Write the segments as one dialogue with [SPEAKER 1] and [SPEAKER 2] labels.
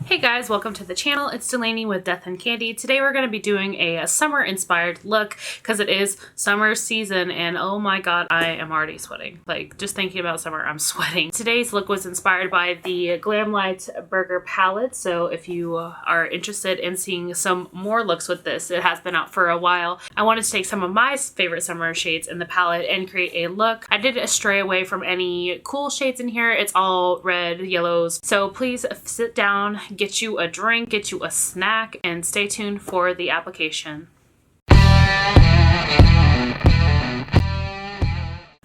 [SPEAKER 1] Hey guys, welcome to the channel. It's Delaney with DeathandCandy. Today we're going to be doing a summer inspired look because it is summer season and oh my god, I am already sweating. Like just thinking about summer, I'm sweating. Today's look was inspired by the GLAMLITE Burger palette. So if you are interested in seeing some more looks with this, it has been out for a while. I wanted to take some of my favorite summer shades in the palette and create a look. I did stray away from any cool shades in here. It's all red, yellows. So please sit down, get you a drink, get you a snack, and stay tuned for the application.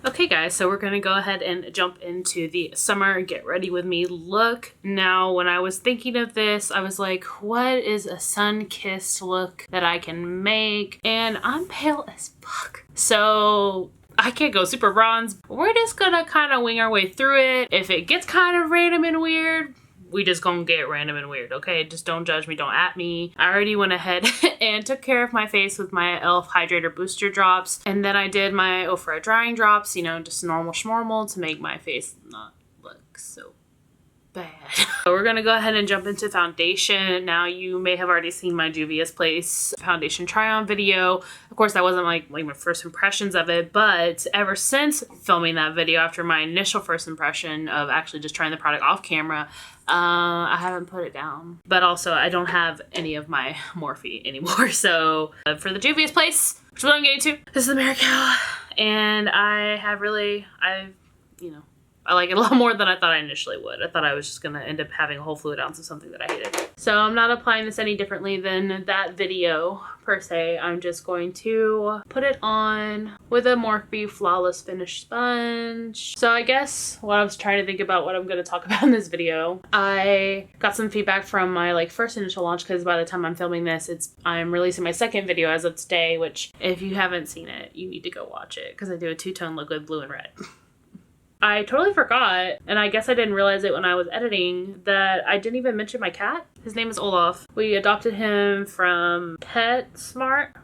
[SPEAKER 1] Okay guys, so we're gonna go ahead and jump into the summer get ready with me look. Now, when I was thinking of this, I was like, what is a sun-kissed look that I can make? And I'm pale as fuck. So I can't go super bronze. We're just gonna kind of wing our way through it. If it gets kind of random and weird, we just gonna get random and weird, okay? Just don't judge me, don't at me. I already went ahead and took care of my face with my e.l.f. Hydrator Booster Drops. And then I did my OFRA drying drops, you know, just normal schnormal to make my face not look so bad. So we're gonna go ahead and jump into foundation. Now you may have already seen my Juvia's Place foundation try on video. Of course, that wasn't like my first impressions of it, but ever since filming that video, after my initial first impression of actually just trying the product off camera, I haven't put it down. But also I don't have any of my Morphe anymore. So for the Juvia's Place, which we're gonna get into, this is the MARICAO, and I like it a lot more than I thought I initially would. I thought I was just gonna end up having a whole fluid ounce of something that I hated. So I'm not applying this any differently than that video per se. I'm just going to put it on with a Morphe Flawless Finish sponge. So I guess what I was trying to think about what I'm gonna talk about in this video, I got some feedback from my first initial launch, because by the time I'm filming this, I'm releasing my second video as of today, which if you haven't seen it, you need to go watch it because I do a two-tone look with blue and red. I totally forgot, and I guess I didn't realize it when I was editing, that I didn't even mention my cat. His name is Olaf. We adopted him from PetSmart.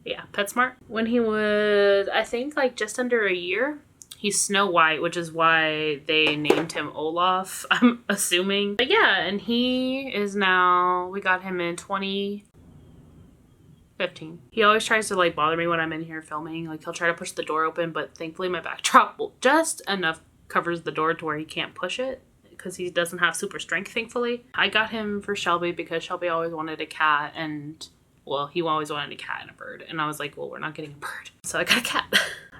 [SPEAKER 1] Yeah, PetSmart. When he was, I think, just under a year. He's Snow White, which is why they named him Olaf, I'm assuming. But yeah, and he is now, we got him in 2015. He always tries to bother me when I'm in here filming. He'll try to push the door open, but thankfully my backdrop just enough covers the door to where he can't push it because he doesn't have super strength, thankfully. I got him for Shelby because Shelby always wanted a cat, and well, he always wanted a cat and a bird, and I was like, well, we're not getting a bird, so I got a cat.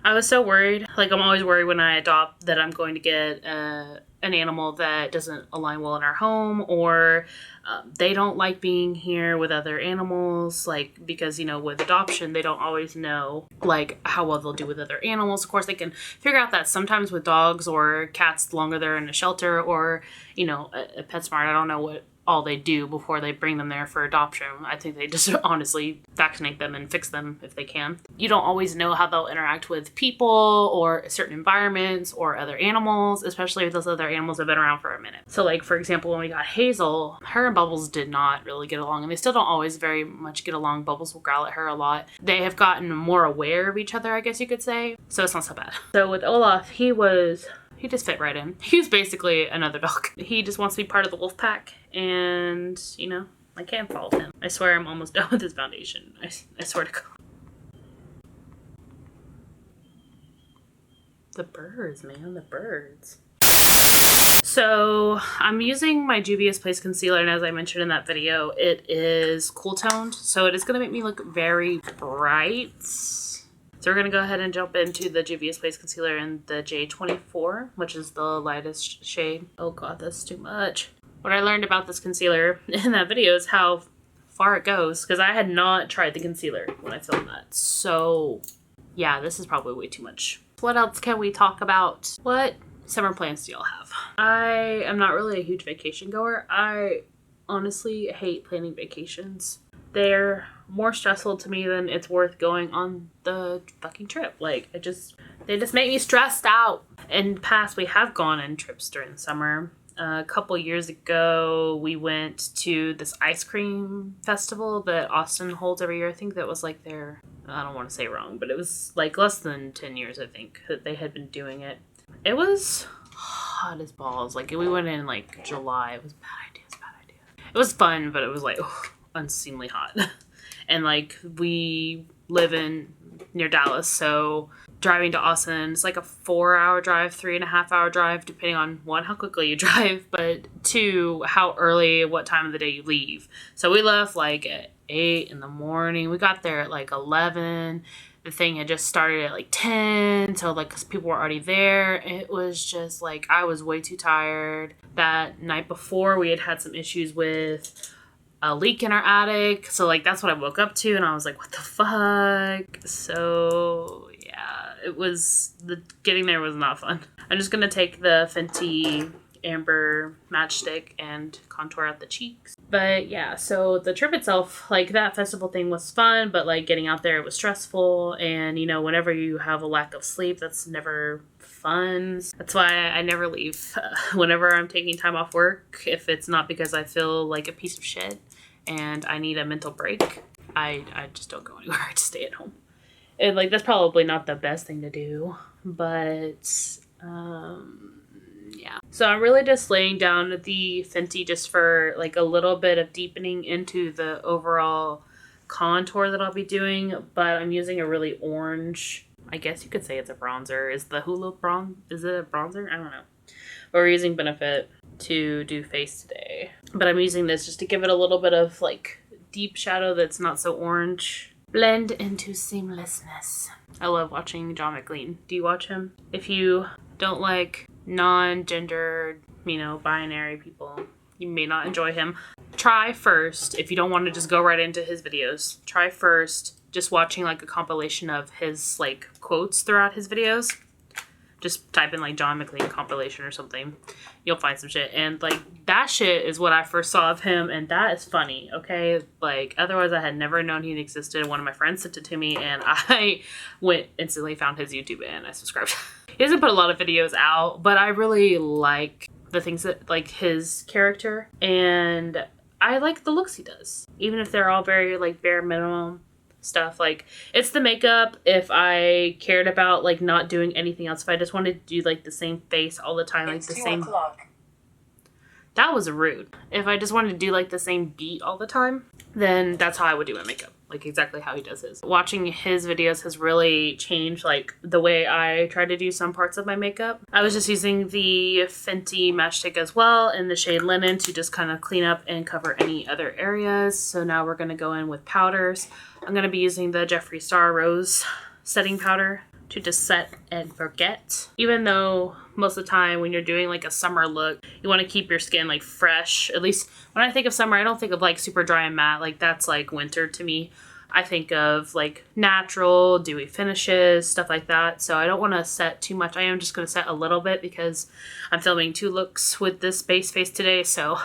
[SPEAKER 1] I was so worried. I'm always worried when I adopt that I'm going to get an animal that doesn't align well in our home, or they don't like being here with other animals, because with adoption they don't always know how well they'll do with other animals. Of course, they can figure out that sometimes with dogs or cats, the longer they're in a shelter or a PetSmart, I don't know what all they do before they bring them there for adoption. I think they just honestly vaccinate them and fix them if they can. You don't always know how they'll interact with people or certain environments or other animals, especially if those other animals have been around for a minute. So for example, when we got Hazel, her and Bubbles did not really get along, and they still don't always very much get along. Bubbles will growl at her a lot. They have gotten more aware of each other, I guess you could say, so it's not so bad. So with Olaf, he just fit right in. He was basically another dog. He just wants to be part of the wolf pack, and I can't fault him. I swear I'm almost done with his foundation. I swear to God. The birds, man, the birds. So I'm using my Juvia's Place concealer, and as I mentioned in that video, it is cool toned, so it is going to make me look very bright. So we're going to go ahead and jump into the Juvia's Place concealer in the J24, which is the lightest shade. Oh god, that's too much. What I learned about this concealer in that video is how far it goes, because I had not tried the concealer when I filmed that. So yeah, this is probably way too much. What else can we talk about? What summer plans do y'all have? I am not really a huge vacation goer. I honestly hate planning vacations. They're more stressful to me than it's worth going on the fucking trip. They just make me stressed out. In the past, we have gone on trips during the summer. A couple years ago, we went to this ice cream festival that Austin holds every year. I think that was their, I don't want to say wrong, but it was less than 10 years, I think, that they had been doing it. It was hot as balls. We went in July. It was a bad idea. It was fun, but it was like unseemly hot. And like we live near Dallas, so driving to Austin is like a 4-hour drive, 3.5-hour drive, depending on one, how quickly you drive, but two, how early, what time of the day you leave. So we left like at 8 in the morning. We got there at like 11. The thing had just started at like 10, so like 'cause people were already there. It was just like I was way too tired. That night before, we had some issues with a leak in our attic, so like that's what I woke up to, and I was like, what the fuck? So yeah, it was, getting there was not fun. I'm just gonna take the Fenty Amber matchstick and contour out the cheeks. But yeah, so the trip itself, like that festival thing was fun, but like getting out there, it was stressful. And you know, whenever you have a lack of sleep, that's never fun. That's why I never leave. Whenever I'm taking time off work, if it's not because I feel like a piece of shit and I need a mental break, I just don't go anywhere. I just stay at home. And like that's probably not the best thing to do, but yeah. So I'm really just laying down the Fenty just for like a little bit of deepening into the overall contour that I'll be doing, but I'm using a really orange, I guess you could say it's a bronzer. Is the HOOLA is it a bronzer? I don't know. But we're using Benefit to do face today. But I'm using this just to give it a little bit of like deep shadow that's not so orange. Blend into seamlessness. I love watching John McLean. Do you watch him? If you don't like non-gendered, you know, binary people, you may not enjoy him. Try first, if you don't want to just go right into his videos, try first just watching like a compilation of his like quotes throughout his videos. Just type in like John McLean compilation or something. You'll find some shit. And like that shit is what I first saw of him, and that is funny, okay? Like otherwise I had never known he existed. One of my friends sent it to me and I went instantly found his YouTube and I subscribed. He doesn't put a lot of videos out, but I really like the things that like his character, and I like the looks he does. Even if they're all very like bare minimum stuff. Like it's the makeup. If I cared about like not doing anything else, if I just wanted to do like the same face all the time, like it's the same
[SPEAKER 2] 2:00.
[SPEAKER 1] That was rude. If I just wanted to do like the same beat all the time, then that's how I would do my makeup. Like exactly how he does his. Watching his videos has really changed like the way I try to do some parts of my makeup. I was just using the Fenty matchstick as well in the shade Linen to just kind of clean up and cover any other areas. So now we're going to go in with powders. I'm going to be using the Jeffree Star Rose setting powder to just set and forget. Even though most of the time when you're doing like a summer look, you want to keep your skin like fresh. At least when I think of summer, I don't think of like super dry and matte. Like that's like winter to me. I think of like natural, dewy finishes, stuff like that. So I don't want to set too much. I am just going to set a little bit because I'm filming 2 looks with this base face today. So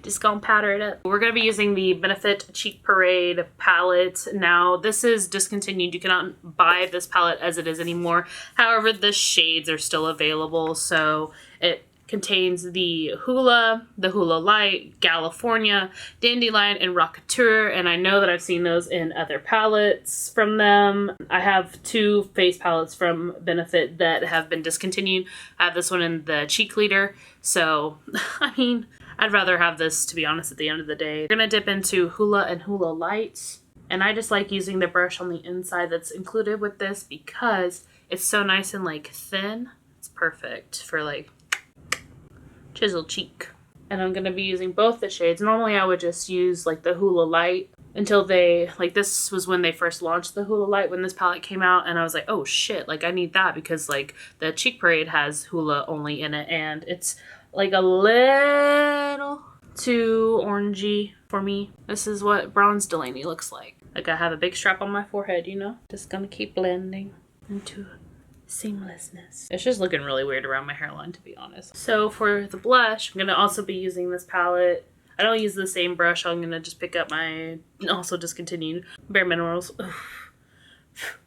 [SPEAKER 1] just gonna powder it up. We're gonna be using the Benefit Cheek Parade palette. Now this is discontinued. You cannot buy this palette as it is anymore. However, the shades are still available. So it contains the HOOLA, the HOOLA LITE, California, Dandelion, and Couture. And I know that I've seen those in other palettes from them. I have 2 face palettes from Benefit that have been discontinued. I have this one in the Cheek Leader. So, I mean, I'd rather have this, to be honest, at the end of the day. We're going to dip into HOOLA and HOOLA LITE. And I just like using the brush on the inside that's included with this because it's so nice and like thin. It's perfect for like chiseled cheek. And I'm going to be using both the shades. Normally I would just use like the HOOLA LITE until they, like this was when they first launched the HOOLA LITE when this palette came out. And I was like, oh shit, like I need that because like the Cheek Parade has HOOLA only in it. And it's like a little too orangey for me. This is what Bronze Delaney looks like. Like I have a big strap on my forehead, you know? Just gonna keep blending into seamlessness. It's just looking really weird around my hairline, to be honest. So for the blush, I'm gonna also be using this palette. I don't use the same brush. I'm gonna just pick up my also discontinued Bare Minerals.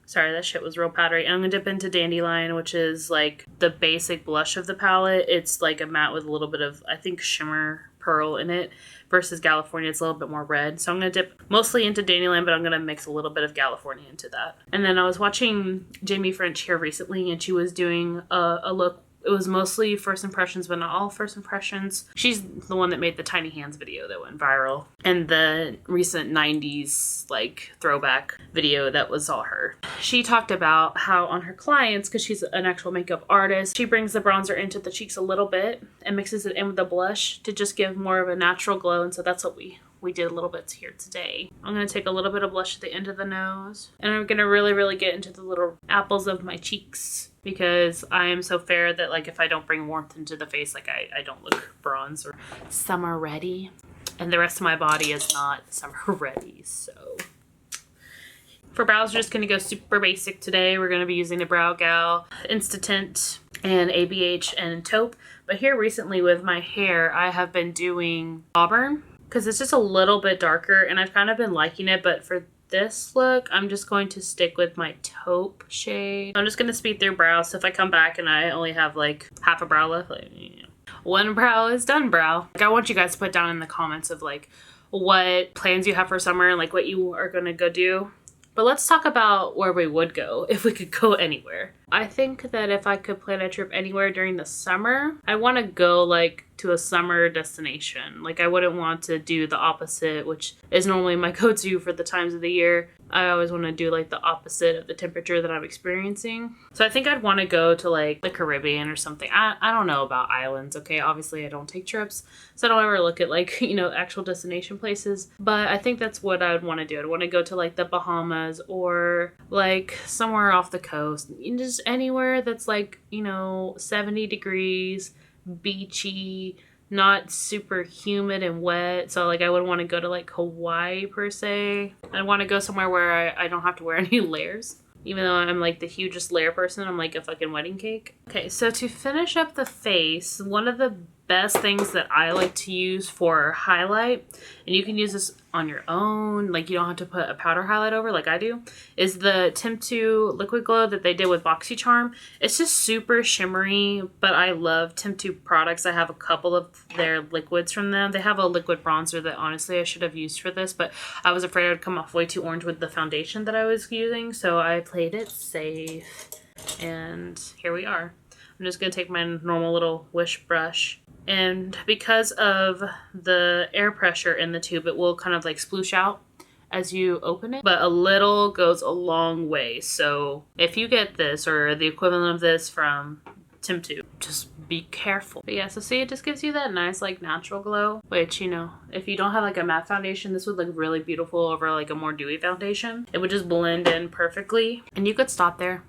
[SPEAKER 1] Sorry, that shit was real powdery. And I'm going to dip into Dandelion, which is like the basic blush of the palette. It's like a matte with a little bit of, I think, shimmer pearl in it. Versus California, it's a little bit more red. So I'm going to dip mostly into Dandelion, but I'm going to mix a little bit of California into that. And then I was watching Jamie French here recently, and she was doing a look It was mostly first impressions, but not all first impressions. She's the one that made the tiny hands video that went viral, and the recent 90s like throwback video that was all her. She talked about how on her clients, because she's an actual makeup artist, she brings the bronzer into the cheeks a little bit and mixes it in with the blush to just give more of a natural glow, and so that's what we did a little bit here today. I'm going to take a little bit of blush at the end of the nose, and I'm going to really get into the little apples of my cheeks, because I am so fair that like if I don't bring warmth into the face, like I don't look bronze or summer ready, and the rest of my body is not summer ready. So for brows, we're just going to go super basic today. We're going to be using the Brow Gal Instant and ABH and Taupe, but here recently with my hair I have been doing Auburn because it's just a little bit darker and I've kind of been liking it, but for this look, I'm just going to stick with my taupe shade. I'm just going to speed through brows, so if I come back and I only have like half a brow left, like, you know, one brow is done brow. Like, I want you guys to put down in the comments of like what plans you have for summer and like what you are going to go do. But let's talk about where we would go if we could go anywhere. I think that if I could plan a trip anywhere during the summer, I want to go like to a summer destination. Like I wouldn't want to do the opposite, which is normally my go-to for the times of the year. I always want to do like the opposite of the temperature that I'm experiencing. So I think I'd want to go to like the Caribbean or something. I don't know about islands, okay? Obviously I don't take trips, so I don't ever look at like, you know, actual destination places. But I think that's what I would want to do. I'd want to go to like the Bahamas or like somewhere off the coast. Just anywhere that's like, you know, 70 degrees, beachy, not super humid and wet. So like I wouldn't want to go to like Hawaii per se. I want to go somewhere where I don't have to wear any layers. Even though I'm like the hugest layer person, I'm like a fucking wedding cake. Okay, so to finish up the face, one of the best things that I like to use for highlight, and you can use this on your own, like you don't have to put a powder highlight over like I do, is the TEMPTU liquid glow that they did with BOXYCHARM. It's just super shimmery, but I love TEMPTU products. I have a couple of their liquids from them. They have a liquid bronzer that honestly I should have used for this, but I was afraid it would come off way too orange with the foundation that I was using, so I played it safe, and here we are. I'm just going to take my normal little wish brush, and because of the air pressure in the tube, it will kind of like sploosh out as you open it, but a little goes a long way. So if you get this or the equivalent of this from TEMPTU, just be careful. But yeah, so see, it just gives you that nice like natural glow, which, you know, if you don't have like a matte foundation, this would look really beautiful over like a more dewy foundation. It would just blend in perfectly, and you could stop there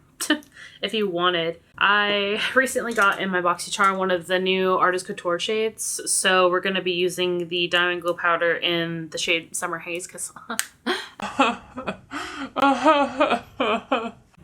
[SPEAKER 1] if you wanted. I recently got in my BOXYCHARM one of the new Artist Couture shades, so we're going to be using the Diamond Glow Powder in the shade Summer Haze because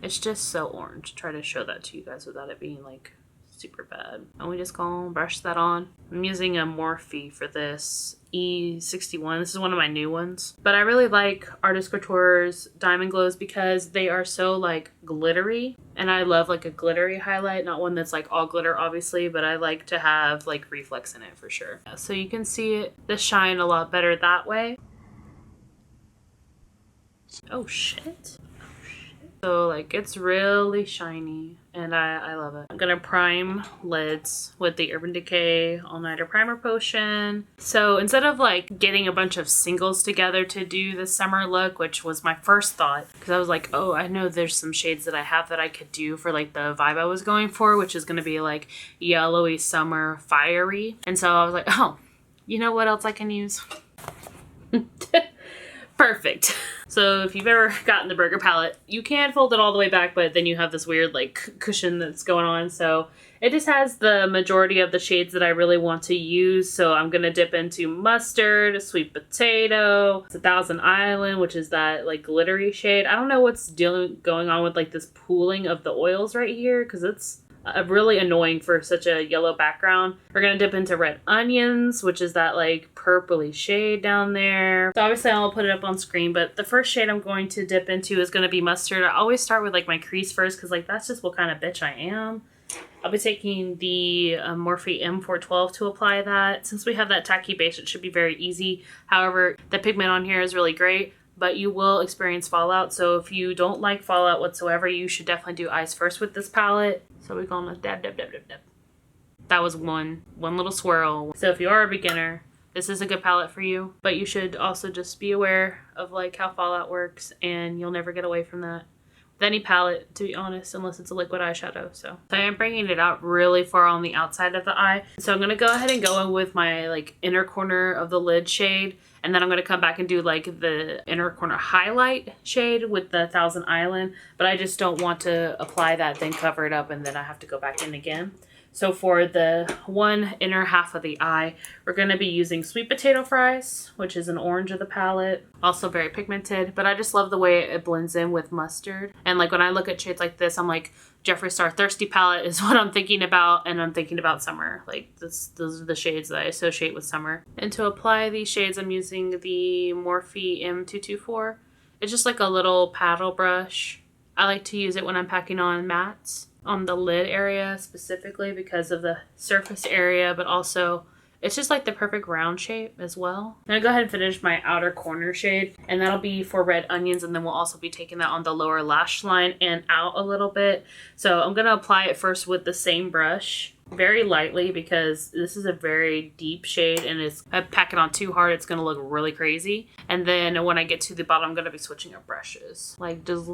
[SPEAKER 1] it's just so orange. Try to show that to you guys without it being like super bad. And we just go and brush that on. I'm using a Morphe for this E61. This is one of my new ones. But I really like Artist Couture's Diamond Glows because they are so like glittery. And I love like a glittery highlight, not one that's like all glitter obviously, but I like to have like reflex in it for sure. So you can see it, the shine a lot better that way. Oh shit. So like it's really shiny and I love it. I'm gonna prime lids with the Urban Decay All Nighter Primer Potion. So instead of like getting a bunch of singles together to do the summer look, which was my first thought, because I was like, oh, I know there's some shades that I have that I could do for like the vibe I was going for, which is gonna be like yellowy summer fiery. And so I was like, oh, you know what else I can use? Perfect. So if you've ever gotten the burger palette, you can fold it all the way back, but then you have this weird like cushion that's going on. So it just has the majority of the shades that I really want to use. So I'm going to dip into Mustard, Sweet Potato, it's 1000 Island, which is that like glittery shade. I don't know what's going on with like this pooling of the oils right here, because it's really annoying for such a yellow background. We're gonna dip into Red Onions, which is that like purpley shade down there. So obviously I'll put it up on screen, but the first shade I'm going to dip into is gonna be Mustard. I always start with like my crease first because like that's just what kind of bitch I am. I'll be taking the Morphe M412 to apply that. Since we have that tacky base, it should be very easy. However, the pigment on here is really great, but you will experience fallout. So if you don't like fallout whatsoever, you should definitely do eyes first with this palette. So we're gonna dab, dab, dab, dab, dab. That was one little swirl. So if you are a beginner, this is a good palette for you, but you should also just be aware of like how fallout works, and you'll never get away from that with any palette, to be honest, unless it's a liquid eyeshadow. So I am bringing it out really far on the outside of the eye. So I'm going to go ahead and go in with my like inner corner of the lid shade, and then I'm going to come back and do like the inner corner highlight shade with the Thousand Island, but I just don't want to apply that, then cover it up, and then I have to go back in again. So for the one inner half of the eye, we're going to be using Sweet Potato Fries, which is an orange of the palette. Also very pigmented, but I just love the way it blends in with mustard. And like when I look at shades like this, I'm like, Jeffree Star Thirsty palette is what I'm thinking about, and I'm thinking about summer. Like those are the shades that I associate with summer. And to apply these shades, I'm using the Morphe M224. It's just like a little paddle brush. I like to use it when I'm packing on mattes on the lid area specifically because of the surface area, but also it's just like the perfect round shape as well. I'm gonna go ahead and finish my outer corner shade, and that'll be for Red Onions, and then we'll also be taking that on the lower lash line and out a little bit. So I'm gonna apply it first with the same brush very lightly because this is a very deep shade, and if I pack it on too hard, it's gonna look really crazy. And then when I get to the bottom, I'm gonna be switching up brushes. Like just,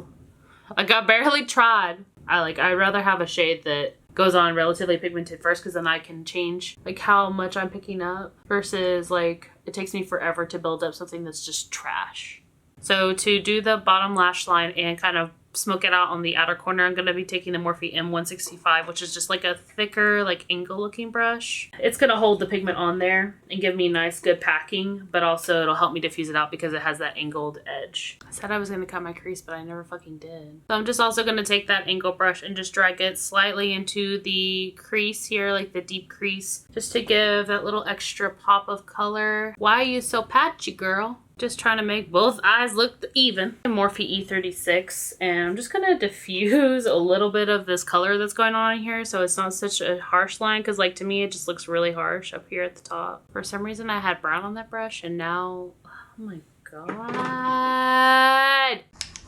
[SPEAKER 1] like I barely tried. I'd rather have a shade that goes on relatively pigmented first, because then I can change like how much I'm picking up, versus like it takes me forever to build up something that's just trash. So to do the bottom lash line and kind of smoke it out on the outer corner, I'm going to be taking the Morphe M165, which is just like a thicker, like angle looking brush. It's going to hold the pigment on there and give me nice, good packing, but also it'll help me diffuse it out because it has that angled edge. I said I was going to cut my crease, but I never fucking did. So I'm just also going to take that angle brush and just drag it slightly into the crease here, like the deep crease, just to give that little extra pop of color. Why are you so patchy, girl? Just trying to make both eyes look even. Morphe E36, and I'm just gonna diffuse a little bit of this color that's going on in here so it's not such a harsh line, because like to me it just looks really harsh up here at the top. For some reason I had brown on that brush, and now, oh my god.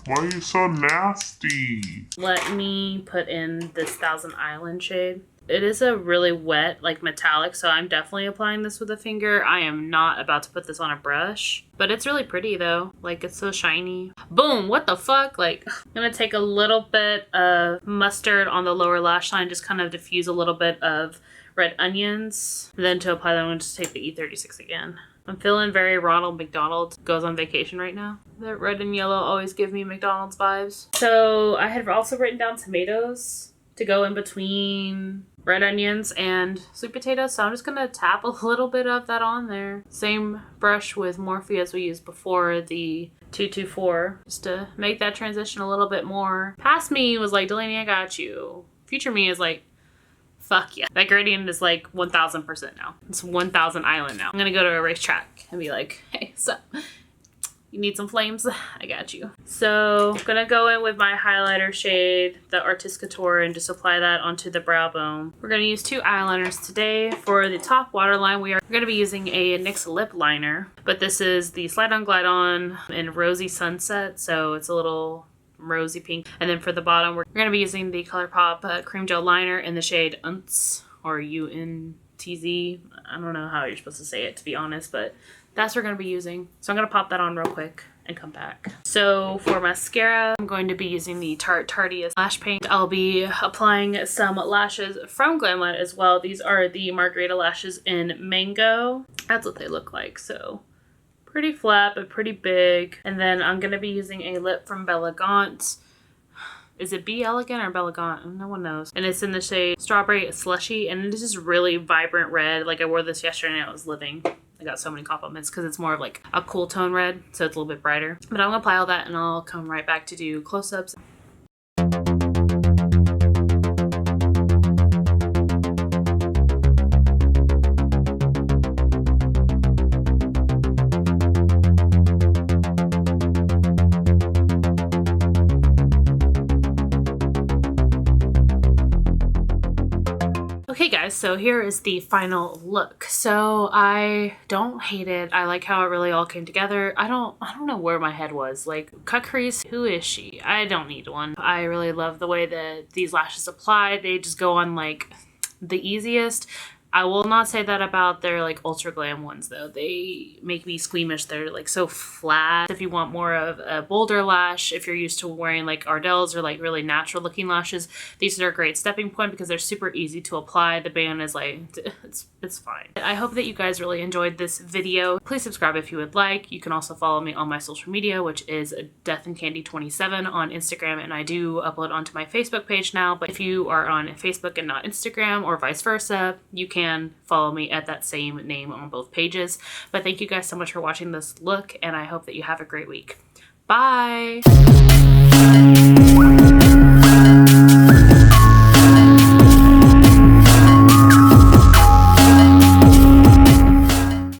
[SPEAKER 2] Why are you so nasty?
[SPEAKER 1] Let me put in this Thousand Island shade. It is a really wet, like metallic, so I'm definitely applying this with a finger. I am not about to put this on a brush, but it's really pretty though. Like it's so shiny. Boom, what the fuck? Like I'm gonna take a little bit of mustard on the lower lash line, just kind of diffuse a little bit of Red Onions. And then to apply that, I'm gonna just take the E36 again. I'm feeling very Ronald McDonald Goes on Vacation right now. That red and yellow always give me McDonald's vibes. So I had also written down tomatoes to go in between Red Onions and sweet potatoes, so I'm just gonna tap a little bit of that on there. Same brush with Morphe as we used before, the 224, just to make that transition a little bit more. Past me was like, Delaney, I got you. Future me is like, fuck yeah. That gradient is like 1000% now. It's 1000 Island now. I'm gonna go to a racetrack and be like, hey, so you need some flames? I got you. So I'm gonna go in with my highlighter shade, the Artist Couture, and just apply that onto the brow bone. We're gonna use 2 eyeliners today. For the top waterline, we're gonna be using a NYX lip liner, but this is the Slide On Glide On in Rosy Sunset, so it's a little rosy pink. And then for the bottom, we're gonna be using the ColourPop Cream Gel Liner in the shade UNTZ, or UNTZ. I don't know how you're supposed to say it, to be honest, but that's what we're going to be using. So I'm going to pop that on real quick and come back. So for mascara, I'm going to be using the Tarte Tarteist Lash Paint. I'll be applying some lashes from Glamlite as well. These are the Margarita lashes in Mango. That's what they look like. So pretty flat, but pretty big. And then I'm going to be using a lip from Bellagant. Is it Be Elegant or Bellagant? No one knows. And it's in the shade Strawberry Slushy, and it is just really vibrant red. Like I wore this yesterday and I was living. I got so many compliments because it's more of like a cool tone red, so it's a little bit brighter. But I'm gonna apply all that and I'll come right back to do close-ups. Okay guys, so here is the final look. So I don't hate it. I like how it really all came together. I don't know where my head was. Like, cut crease, who is she? I don't need one. I really love the way that these lashes apply. They just go on like the easiest. I will not say that about their like ultra glam ones though. They make me squeamish. They're like so flat. If you want more of a bolder lash, if you're used to wearing like Ardell's or like really natural looking lashes, these are a great stepping point because they're super easy to apply. The band is like, it's fine. I hope that you guys really enjoyed this video. Please subscribe if you would like. You can also follow me on my social media, which is DeathandCandy27 on Instagram, and I do upload onto my Facebook page now. But if you are on Facebook and not Instagram or vice versa, you can follow me at that same name on both pages. But thank you guys so much for watching this look, and I hope that you have a great week. Bye!